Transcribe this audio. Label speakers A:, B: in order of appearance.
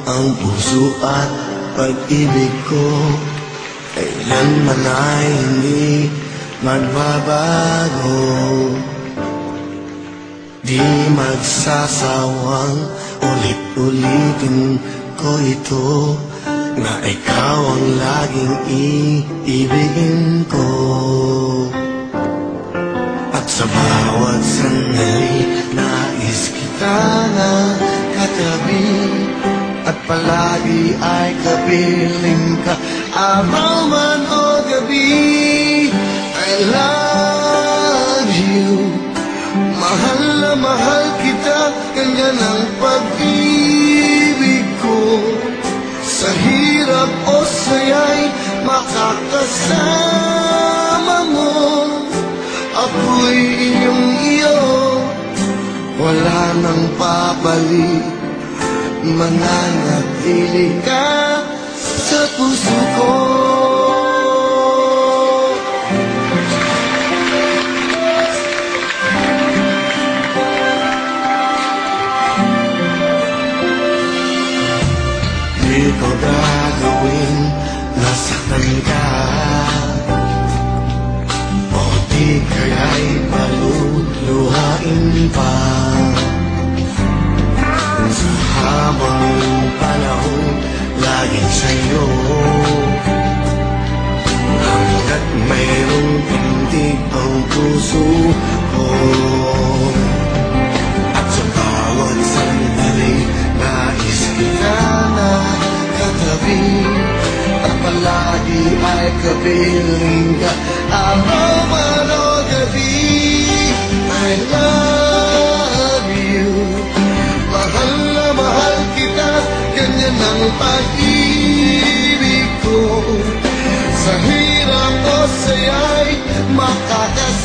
A: ang puso at pag-ibig ko. Kailanman ay hindi magbabago. Di magsasawang ulit-ulitin ko ito, na ikaw ang laging iibigin ko. At sa bawat sandali, nais kita na katabi, at palagi ay kapiling ka, araw man o gabi. I love you, mahal na mahal kita, ganyan ang pag-ibig ko. Sa hirap o saya'y makakasama mo, ako'y iyong iyo, wala nang babalik, mananatili ka sa puso ko. Di ko gagawin, nasaktan ka, o di kaya'y paluluhain pa. Sa habang panahon, laging sa'yo, hanggat mayroong tindig ang puso ko. At sa bawat sandali, nais kita na katabi, at palagi ay kapiling ka, araw man o gabi. I love you, mahal na mahal kita, ganyan ang pag-ibig ko. Sa hirap o saya'y makakasama